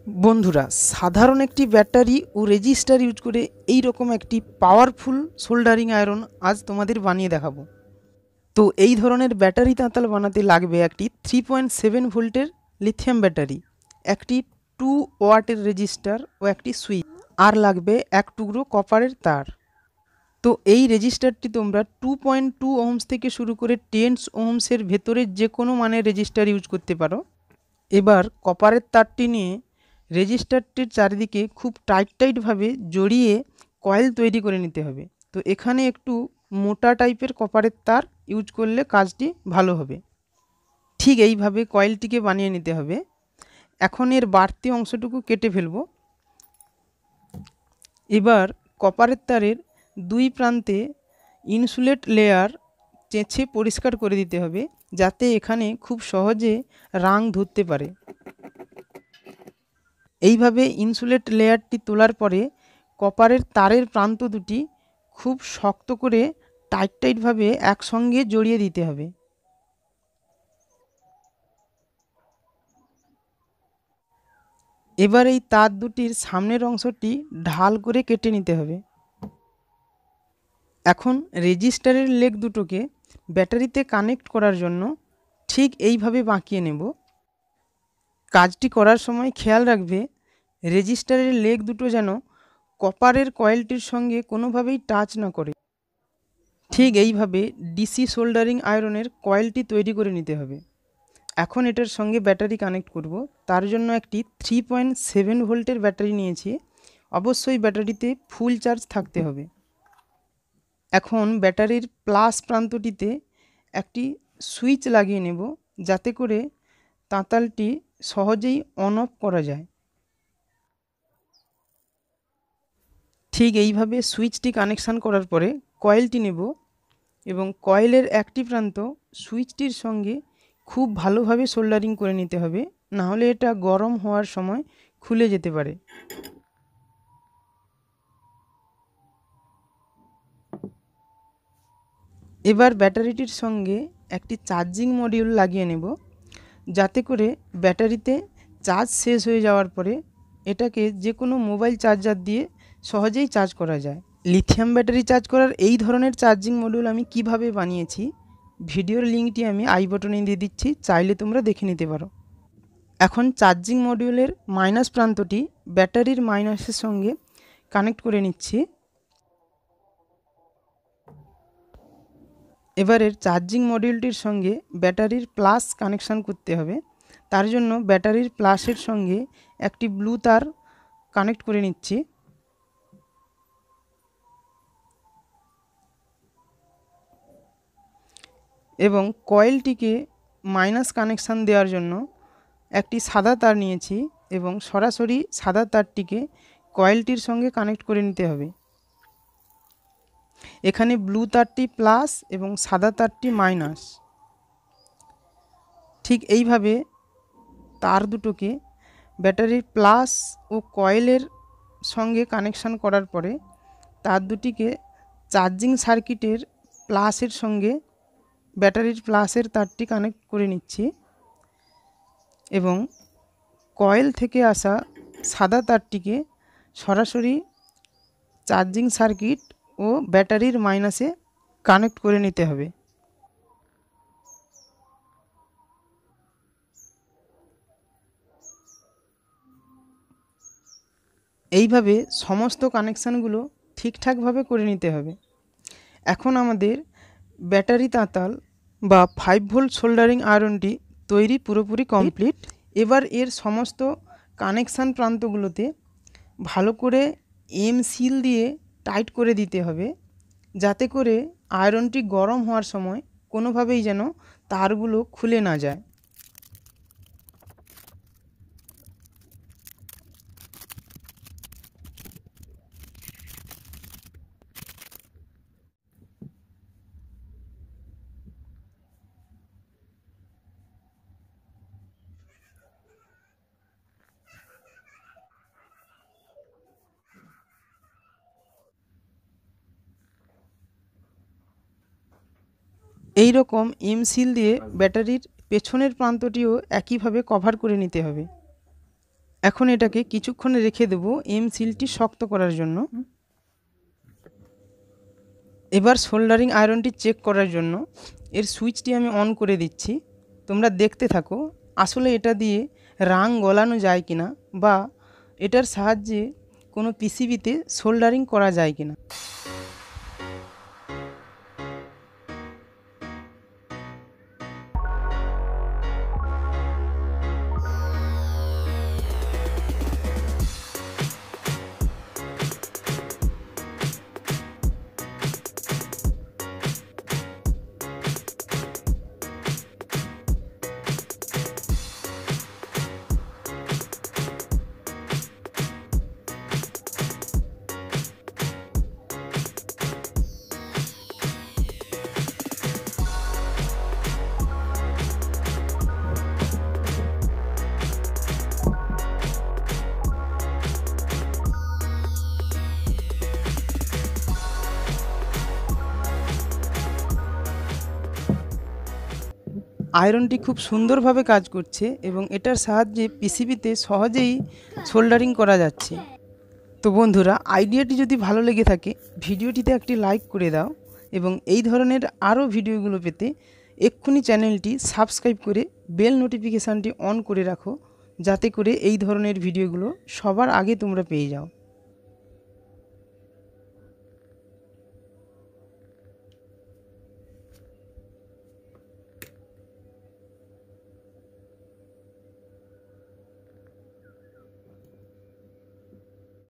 বন্ধুরা, সাধারণ একটি ব্যাটারি ও রেজিস্টার ইউজ করে এই রকম একটি পাওয়ারফুল সোল্ডারিং আয়রন আজ তোমাদের বানিয়ে দেখাবো। তো এই ধরনের ব্যাটারি তাঁতাল বানাতে লাগবে একটি 3.7 ভোল্টের লিথিয়াম ব্যাটারি, একটি 2 ওয়াটের রেজিস্টার ও একটি সুইচ, আর লাগবে এক টুকরো কপারের তার। তো এই রেজিস্টারটি তোমরা 2.2 ওহমস থেকে শুরু করে 10 ওহমসের ভেতরের যে কোনো মানের রেজিস্টার ইউজ করতে পারো। এবার কপারের তারটি নিয়ে রেজিস্টারটির চারিদিকে খুব টাইটভাবে জড়িয়ে কয়েল তৈরি করে নিতে হবে। তো এখানে একটু মোটা টাইপের কপারের তার ইউজ করলে কাজটি ভালো হবে। ঠিক এইভাবে কয়েলটিকে বানিয়ে নিতে হবে। এখন এর বাড়তি অংশটুকু কেটে ফেলব। এবার কপারের তারের দুই প্রান্তে ইনসুলেট লেয়ার চেঁচে পরিষ্কার করে দিতে হবে, যাতে এখানে খুব সহজে রাং ধরতে পারে। এইভাবে ইনসুলেট লেয়ারটি তোলার পরে কপারের তারের প্রান্ত দুটি খুব শক্ত করে টাইটভাবে একসঙ্গে জড়িয়ে দিতে হবে। এবার এই তার দুটির সামনের অংশটি ঢাল করে কেটে নিতে হবে। এখন রেজিস্টারের লেগ দুটোকে ব্যাটারিতে কানেক্ট করার জন্য ঠিক এইভাবে বাঁকিয়ে নেব। কাজটি করার সময় খেয়াল রাখবে রেজিস্টারের লেগ দুটো যেন কপারের কয়েলটির সঙ্গে কোনোভাবেই টাচ না করে। ঠিক এইভাবে ডিসি সোল্ডারিং আয়রনের কয়েলটি তৈরি করে নিতে হবে। এখন এটার সঙ্গে ব্যাটারি কানেক্ট করব। তার জন্য একটি 3.7 ভোল্টের ব্যাটারি নিয়েছি। অবশ্যই ব্যাটারিতে ফুল চার্জ থাকতে হবে। এখন ব্যাটারির প্লাস প্রান্তটিতে একটি সুইচ লাগিয়ে নেব, যাতে করে তাঁতালটি সহজেই অন অফ করা যায়। ঠিক এইভাবে সুইচটি কানেকশান করার পরে কয়েলটি নেব এবং কয়েলের একটি প্রান্ত সুইচটির সঙ্গে খুব ভালোভাবে সোল্ডারিং করে নিতে হবে, নাহলে এটা গরম হওয়ার সময় খুলে যেতে পারে। এবার ব্যাটারিটির সঙ্গে একটি চার্জিং মডিউল লাগিয়ে নেব, যাতে করে ব্যাটারিতে চার্জ শেষ হয়ে যাওয়ার পরে এটাকে যে কোনো মোবাইল চার্জার দিয়ে সহজেই চার্জ করা যায়। লিথিয়াম ব্যাটারি চার্জ করার এই ধরনের চার্জিং মডিউল আমি কিভাবে বানিয়েছি, ভিডিওর লিঙ্কটি আমি আই বাটনে দিয়ে দিচ্ছি, চাইলে তোমরা দেখে নিতে পারো। এখন চার্জিং মডিউলের মাইনাস প্রান্তটি ব্যাটারির মাইনাসের সঙ্গে কানেক্ট করে নিচ্ছি। এবারের চার্জিং মডিউলটির সঙ্গে ব্যাটারির প্লাস কানেকশান করতে হবে। তার জন্য ব্যাটারির প্লাসের সঙ্গে একটি ব্লু তার কানেক্ট করে নিচ্ছি। এবং কয়েলটিকে মাইনাস কানেকশান দেওয়ার জন্য একটি সাদা তার নিয়েছি এবং সরাসরি সাদা তারটিকে কয়েলটির সঙ্গে কানেক্ট করে নিতে হবে। এখানে ব্লু তারটি প্লাস এবং সাদা তারটি মাইনাস। ঠিক এইভাবে তার দুটোকে ব্যাটারির প্লাস ও কয়েলের সঙ্গে কানেকশান করার পরে তার দুটিকে চার্জিং সার্কিটের প্লাসের সঙ্গে ব্যাটারির প্লাসের তারটি কানেক্ট করে নিচ্ছি এবং কয়েল থেকে আসা সাদা তারটিকে সরাসরি চার্জিং সার্কিট ও ব্যাটারির মাইনাসে কানেক্ট করে নিতে হবে। এইভাবে সমস্ত কানেকশানগুলো ঠিকঠাকভাবে করে নিতে হবে। এখন আমাদের ব্যাটারি তাঁতাল বা 5 ভোল্ট সোল্ডারিং আয়রনটি তৈরি পুরোপুরি কমপ্লিট। এবার এর সমস্ত কানেকশান প্রান্তগুলোতে ভালো করে সিল দিয়ে টাইট করে দিতে হবে, যাতে করে আয়রনটি গরম হওয়ার সময় কোনোভাবেই যেন তারগুলো খুলে না যায়। এই রকম সিল দিয়ে ব্যাটারির পেছনের প্রান্তটিও একইভাবে কভার করে নিতে হবে। এখন এটাকে কিছুক্ষণ রেখে দেবো এম সিলটি শক্ত করার জন্য। এবার সোল্ডারিং আয়রনটি চেক করার জন্য এর সুইচটি আমি অন করে দিচ্ছি। তোমরা দেখতে থাকো আসলে এটা দিয়ে রাং গলানো যায় কিনা বা এটার সাহায্যে কোনো পিসিবিতে সোল্ডারিং করা যায় কিনা। আয়রনটি খুব সুন্দরভাবে কাজ করছে এবং এটার সাহায্যে পিসিবিতে সহজেই সোল্ডারিং করা যাচ্ছে। তো বন্ধুরা, আইডিয়াটি যদি ভালো লেগে থাকে ভিডিওটিতে একটি লাইক করে দাও এবং এই ধরনের আরও ভিডিওগুলো পেতে এক্ষুনি চ্যানেলটি সাবস্ক্রাইব করে বেল নোটিফিকেশানটি অন করে রাখো, যাতে করে এই ধরনের ভিডিওগুলো সবার আগে তোমরা পেয়ে যাও।